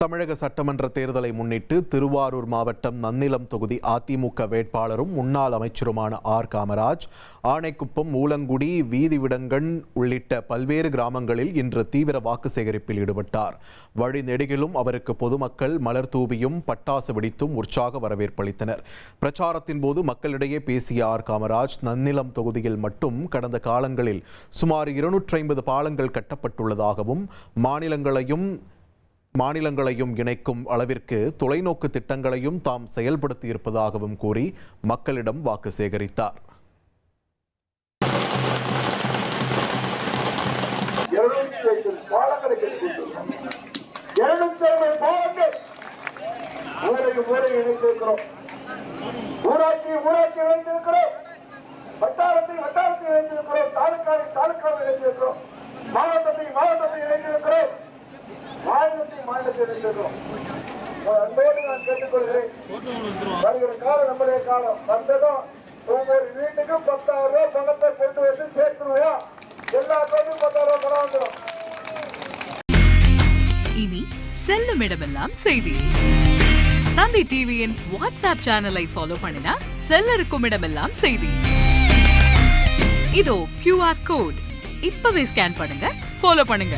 தமிழக சட்டமன்ற தேர்தலை முன்னிட்டு திருவாரூர் மாவட்டம் நன்னிலம் தொகுதி அதிமுக வேட்பாளரும் முன்னாள் அமைச்சருமான ஆர் காமராஜ் ஆணைக்குப்பம், மூலங்குடி, வீதிவிடங்கன் உள்ளிட்ட பல்வேறு கிராமங்களில் இன்று தீவிர வாக்கு சேகரிப்பில் ஈடுபட்டார். வழி நெடுகிலும் அவருக்கு பொதுமக்கள் மலர் தூவியும் பட்டாசு வெடித்தும் உற்சாக வரவேற்பளித்தனர். பிரச்சாரத்தின் போது மக்களிடையே பேசிய ஆர் காமராஜ், நன்னிலம் தொகுதியில் மட்டும் கடந்த காலங்களில் சுமார் 250 பாலங்கள் கட்டப்பட்டுள்ளதாகவும் மாநிலங்களையும் இணைக்கும் அளவிற்கு தொலைநோக்கு திட்டங்களையும் தாம் செயல்படுத்தி இருப்பதாகவும் கூறி மக்களிடம் வாக்கு சேகரித்தார். ஊராட்சி இணைந்திருக்கிறோம், வட்டாரத்தை இணைந்திருக்கிறோம், தாலுக்காவை இணைந்திருக்கிறோம், மாவட்டத்தை இணைந்திருக்கிறோம், மாநிலத்தை இணைந்திருக்கிறோம். அன்போடு நான் கேட்டுக்கொள்கிறேன், வருகிற காலம் நம்முடைய காலம் வந்ததும் ஒவ்வொரு வீட்டுக்கும் 10,000 ரூபாய் பணத்தை கொண்டு வந்து சேர்த்துருவோம். எல்லா பேருக்கும் 10,000 ரூபாய் பணம் வந்துடும். இனி செல்லும் இடமெல்லாம் செய்தி. தந்தை டிவியின் வாட்ஸ்அப் சேனலை ஃபாலோ பண்ணினா செல்ல இருக்கும் இடமெல்லாம் செய்தி. இதோ QR கோட் இப்பவே ஸ்கேன் பண்ணுங்க, ஃபாலோ பண்ணுங்க.